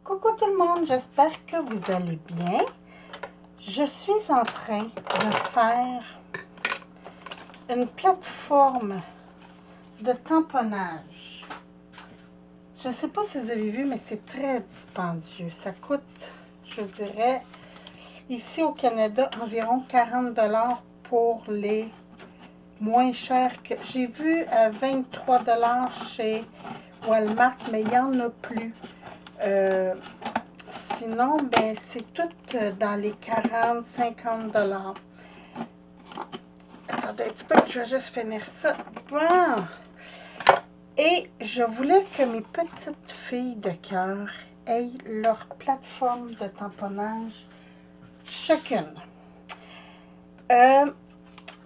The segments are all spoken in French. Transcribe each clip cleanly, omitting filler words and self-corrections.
Coucou tout le monde, j'espère que vous allez bien. Je suis en train de faire une plateforme de tamponnage. Je ne sais pas si vous avez vu, mais c'est très dispendieux. Ça coûte, je dirais, ici au Canada, environ 40 $ pour les moins chers que j'ai vu à 23 $ chez Walmart, mais il n'y en a plus. Sinon, ben, c'est tout dans les 40-50 $. Attendez un petit peu, je vais juste finir ça. Bon. Et je voulais que mes petites filles de cœur aient leur plateforme de tamponnage chacune.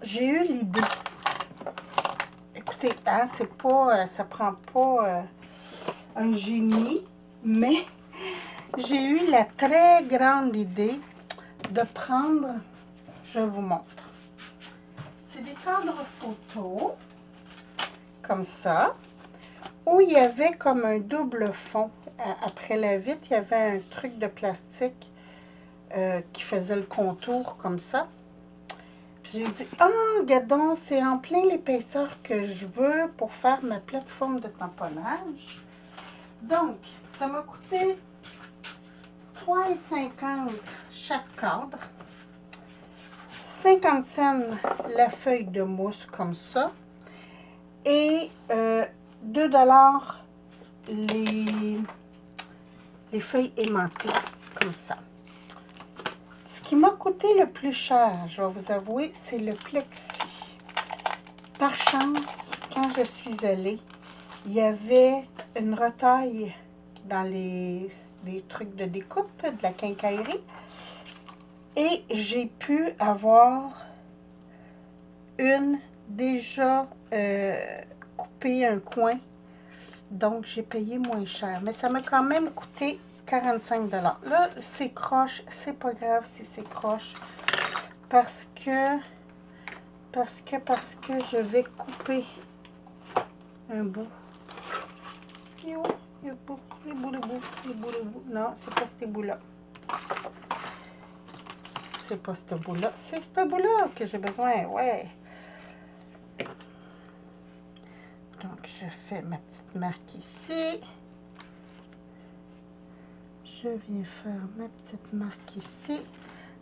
J'ai eu l'idée. Écoutez, hein, c'est pas, ça prend pas un génie, mais j'ai eu la très grande idée de prendre, je vous montre, c'est des cadres photos, comme ça, où il y avait comme un double fond. Après la vitre, il y avait un truc de plastique qui faisait le contour comme ça. Puis j'ai dit, ah, regardons, c'est en plein l'épaisseur que je veux pour faire ma plateforme de tamponnage. Donc, ça m'a coûté 3,50 $ chaque cadre, 50 cents la feuille de mousse comme ça, et 2 $ les feuilles aimantées comme ça. Ce qui m'a coûté le plus cher, je vais vous avouer, c'est le plexi. Par chance, quand je suis allée, il y avait une retaille dans les trucs de découpe de la quincaillerie et j'ai pu avoir une déjà coupée un coin, donc j'ai payé moins cher, mais ça m'a quand même coûté 45 $. Là, c'est croche, c'est pas grave si c'est croche, parce que je vais couper un bout. Et où? Les bouts, les bouts, les bouts, les bouts, les bouts. Non, c'est pas ces bouts-là. C'est pas ce bout-là. C'est ce bout-là que j'ai besoin, ouais. Donc, je fais ma petite marque ici. Je viens faire ma petite marque ici.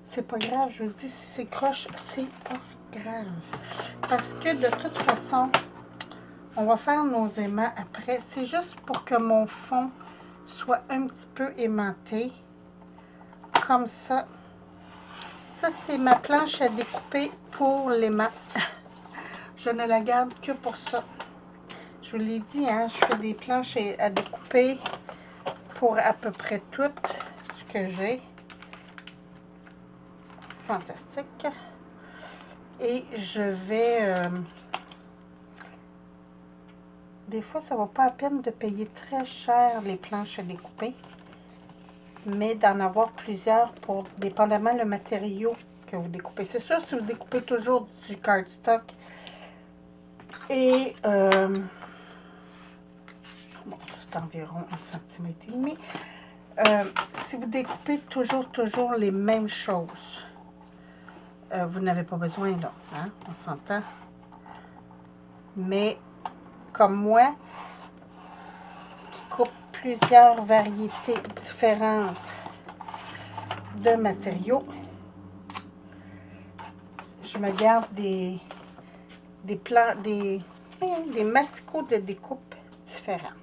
C'est pas grave, je vous dis, si c'est croche, c'est pas grave. Parce que de toute façon, on va faire nos aimants après. C'est juste pour que mon fond soit un petit peu aimanté. Comme ça. Ça, c'est ma planche à découper pour l'aimant. Je ne la garde que pour ça. Je vous l'ai dit, hein, je fais des planches à découper pour à peu près tout ce que j'ai. Fantastique. Et je vais... des fois, ça ne vaut pas la peine de payer très cher les planches à découper, mais d'en avoir plusieurs pour, dépendamment le matériau que vous découpez. C'est sûr, si vous découpez toujours du cardstock et... bon, c'est environ 1,5 cm. Si vous découpez toujours les mêmes choses, vous n'avez pas besoin là, hein, on s'entend. Mais comme moi, qui coupe plusieurs variétés différentes de matériaux, je me garde des massicots de découpe différents.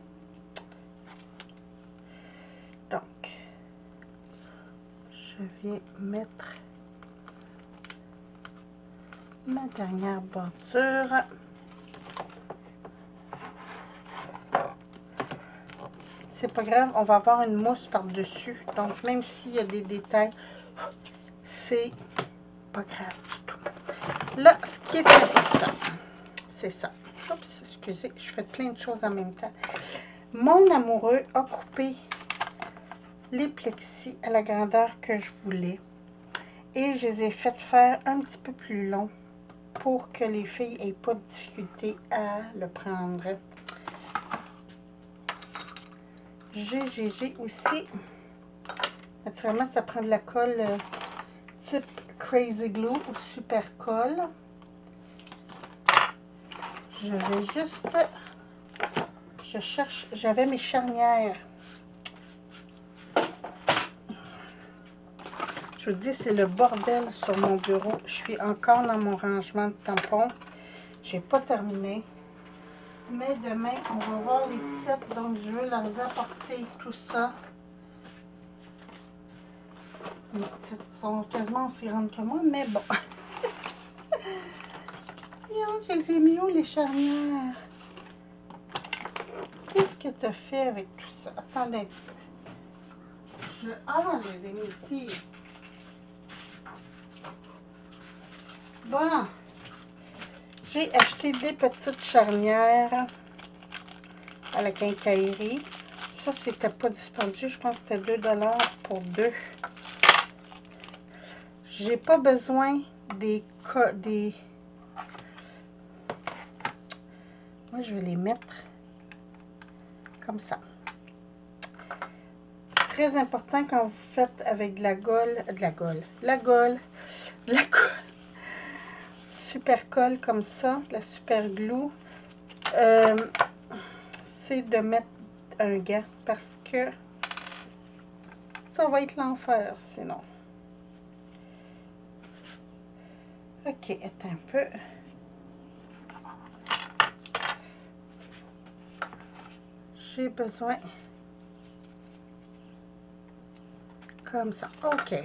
Donc, je viens mettre ma dernière bordure. C'est pas grave, on va avoir une mousse par-dessus. Donc, même s'il y a des détails, c'est pas grave du tout. Là, ce qui est important, c'est ça. Oups, excusez, je fais plein de choses en même temps. Mon amoureux a coupé les plexis à la grandeur que je voulais. Et je les ai fait faire un petit peu plus long pour que les filles n'aient pas de difficulté à le prendre. J'ai aussi Naturellement, ça prend de la colle type Crazy Glue ou Super Colle. Je vais juste... Je cherche... J'avais mes charnières. Je vous dis, c'est le bordel sur mon bureau. Je suis encore dans mon rangement de tampons. J'ai pas terminé. Mais demain, on va voir les petites. Donc, je veux leur apporter tout ça. Les petites sont quasiment aussi grandes que moi, mais bon. Je les ai mis où, les charnières? Qu'est-ce que tu as fait avec tout ça? Attendez un petit peu. Ah non, je les ai mis ici. Bon. J'ai acheté des petites charnières à la quincaillerie. Ça, c'était pas dispendieux. Je pense que c'était 2 $ pour 2. J'ai pas besoin des... Moi, je vais les mettre comme ça. Très important quand vous faites avec de la gaule, super colle comme ça, la super glue, c'est de mettre un gant parce que ça va être l'enfer sinon. Ok, attends un peu. J'ai besoin comme ça. Ok.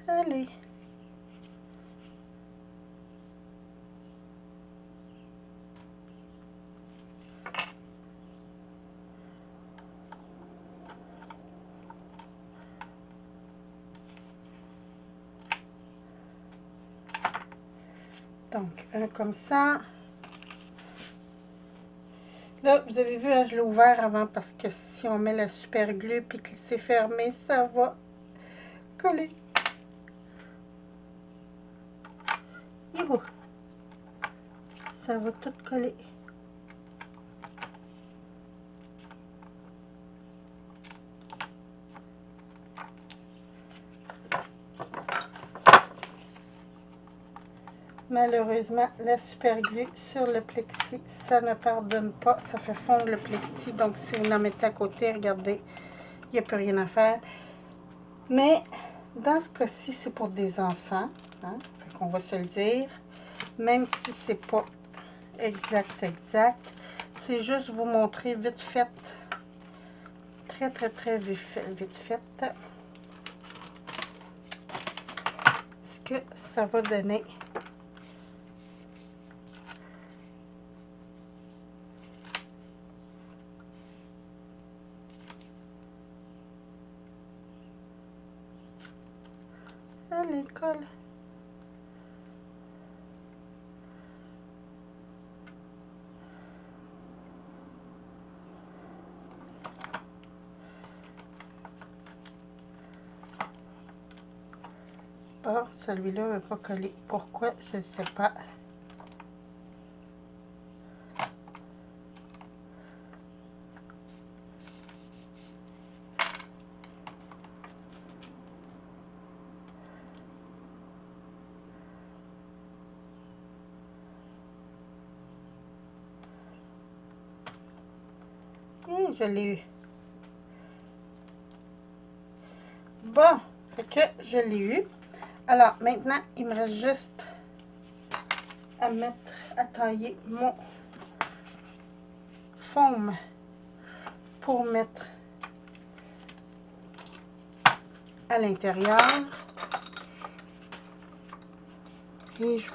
Allez. Donc, un comme ça. Là, vous avez vu, hein, je l'ai ouvert avant parce que si on met la super glue puis que c'est fermé, ça va coller. Youhou. Ça va tout coller. Malheureusement, la super glue sur le plexi, ça ne pardonne pas. Ça fait fondre le plexi. Donc, si vous la mettez à côté, regardez, il n'y a plus rien à faire. Mais, dans ce cas-ci, c'est pour des enfants. Hein? Fait qu'on va se le dire. Même si c'est pas exact. C'est juste vous montrer vite fait. Très vite fait. Ce que ça va donner. À l'école. Bon, celui-là ne veut pas coller. Pourquoi? Je ne sais pas. Et je l'ai eu. Bon, fait que je l'ai eu. Alors, maintenant, il me reste juste à tailler mon faume pour mettre à l'intérieur. Et je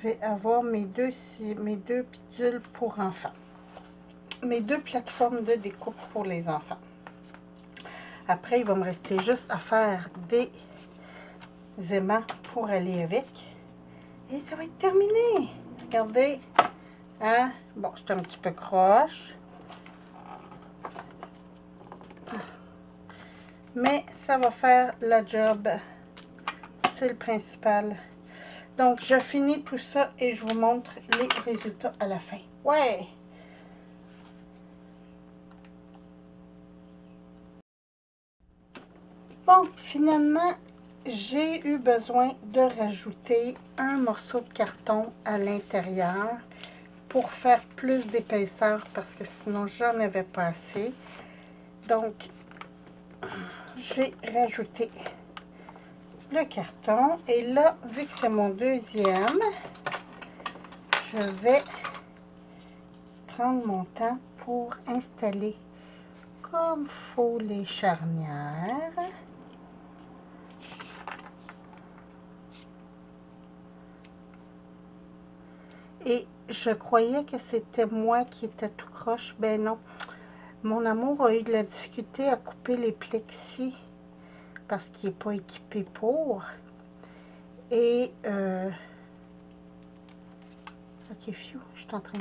vais avoir mes deux pidules pour enfants. Mes 2 plateformes de découpe pour les enfants. Après, il va me rester juste à faire des aimants pour aller avec. Et ça va être terminé. Regardez. Hein? Bon, c'est un petit peu croche. Mais ça va faire la job. C'est le principal. Donc, je finis tout ça et je vous montre les résultats à la fin. Ouais! Bon, finalement, j'ai eu besoin de rajouter un morceau de carton à l'intérieur pour faire plus d'épaisseur parce que sinon, j'en avais pas assez. Donc, j'ai rajouté le carton. Et là, vu que c'est mon deuxième, je vais prendre mon temps pour installer comme faut les charnières. Et je croyais que c'était moi qui étais tout croche. Ben non. Mon amour a eu de la difficulté à couper les plexis parce qu'il n'est pas équipé pour. Et ok, fiou, je suis en train.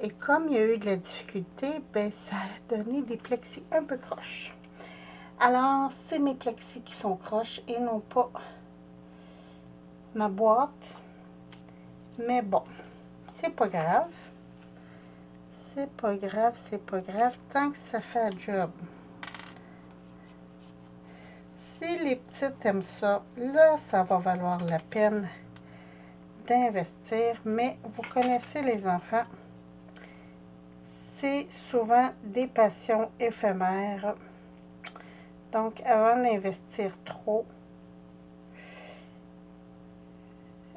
Et comme il y a eu de la difficulté, ben ça a donné des plexis un peu croches. Alors, c'est mes plexis qui sont croches et non pas ma boîte. Mais bon, c'est pas grave. C'est pas grave, c'est pas grave, tant que ça fait un job. Si les petites aiment ça, là, ça va valoir la peine d'investir. Mais vous connaissez les enfants, c'est souvent des passions éphémères. Donc, avant d'investir trop,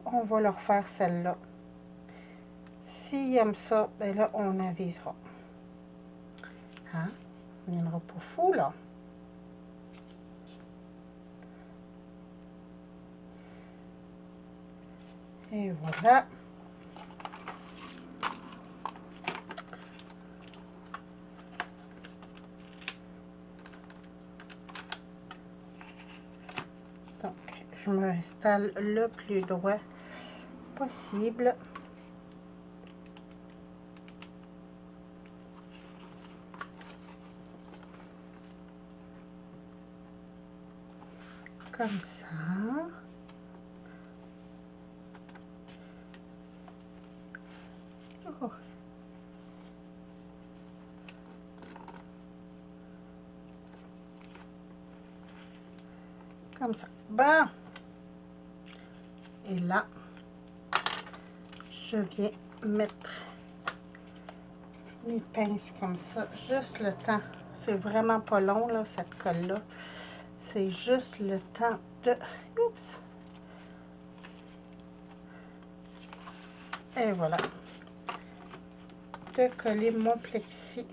on va leur faire celle-là. S'ils aiment ça, ben là, on avisera. Hein? On ne viendra pas fou, là. Et voilà. Donc, je m'installe le plus droit possible. Comme ça. Oh. Comme ça. Bon. Et là, je viens mettre mes pinces comme ça. Juste le temps. C'est vraiment pas long, là, cette colle-là. C'est juste le temps de... Oups! Et voilà. De coller mon plexi.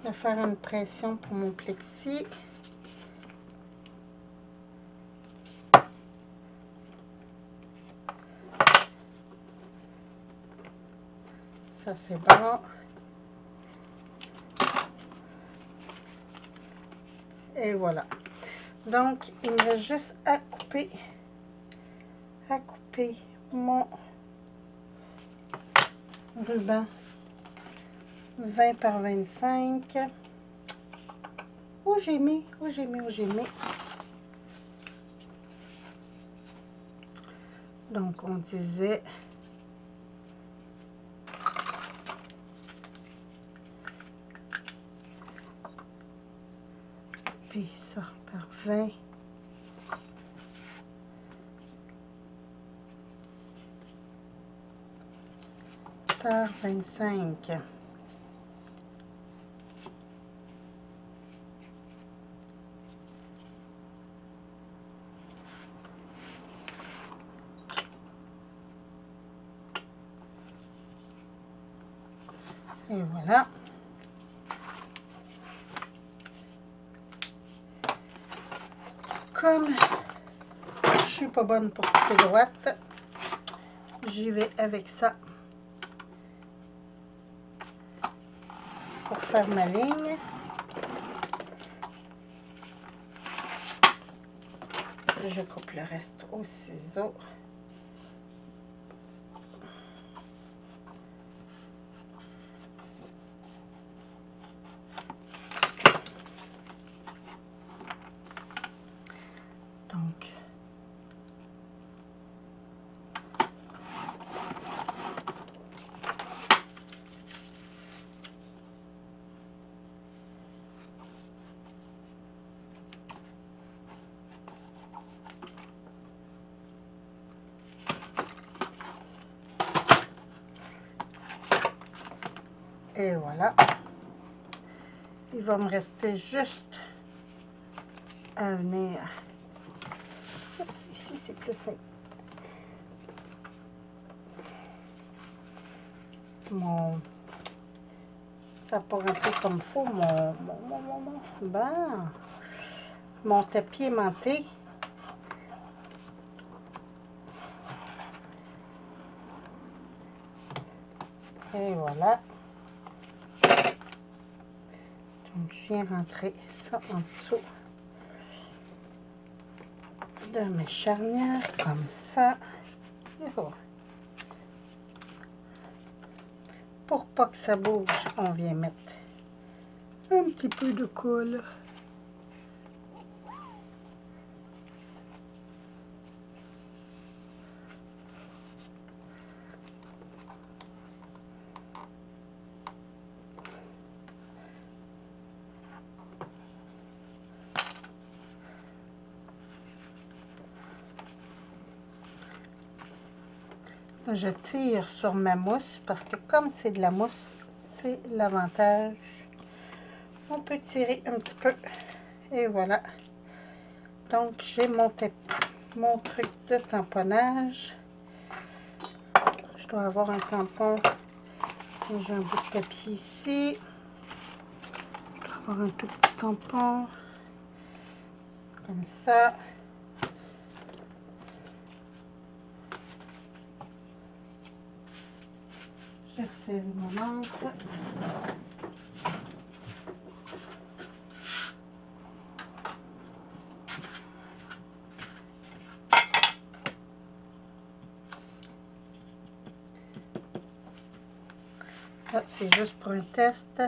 De faire une pression pour mon plexi. Ça, c'est bon. Et voilà. Donc, il me reste juste à couper mon ruban 20 par 25. Où j'ai mis, où j'ai mis, où j'ai mis. Donc, on disait... Puis ça par 20. Par 25. Et voilà. Comme je suis pas bonne pour couper droite, j'y vais avec ça pour faire ma ligne. Je coupe le reste au ciseau. Et voilà. Il va me rester juste à venir. Oups, ici, c'est plus simple. Ça n'a pas rentré comme il faut, mon tapis aimanté. Et voilà. Donc, je viens rentrer ça en dessous de mes charnières, comme ça. Et voilà. Pour pas que ça bouge, on vient mettre un petit peu de colle. Je tire sur ma mousse parce que comme c'est de la mousse, c'est l'avantage. On peut tirer un petit peu. Et voilà. Donc, j'ai mon truc de tamponnage. Je dois avoir un tampon. J'ai un bout de papier ici. Je dois avoir un tout petit tampon. Comme ça. J'ai resserré mon encre. Ah, c'est juste pour un test.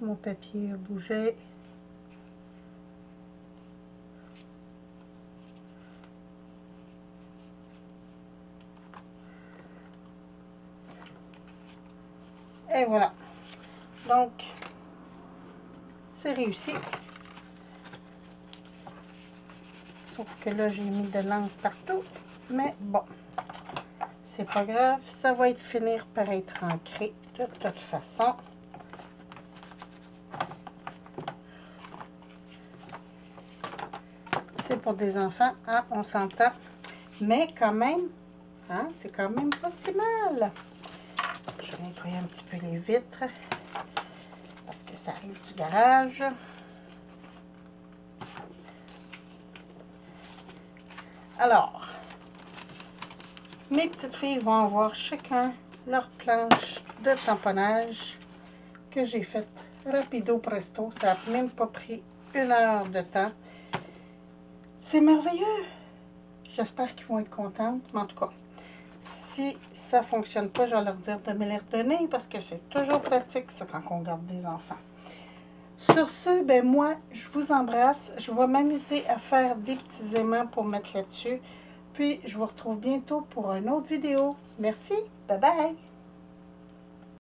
Mon papier a bougé. Et voilà. Donc, c'est réussi. Sauf que là, j'ai mis de l'encre partout. Mais bon, c'est pas grave. Ça va finir par être ancré de toute façon. C'est pour des enfants, hein, on s'entend. Mais quand même, hein, c'est quand même pas si mal. Je vais nettoyer un petit peu les vitres. Parce que ça arrive du garage. Alors, mes petites filles vont avoir chacun leur planche de tamponnage que j'ai faite rapido presto. Ça n'a même pas pris 1 heure de temps. C'est merveilleux. J'espère qu'ils vont être contents. Mais en tout cas, si ça ne fonctionne pas, je vais leur dire de me les redonner parce que c'est toujours pratique ça quand on garde des enfants. Sur ce, ben moi, je vous embrasse. Je vais m'amuser à faire des petits aimants pour mettre là-dessus. Puis, je vous retrouve bientôt pour une autre vidéo. Merci. Bye bye.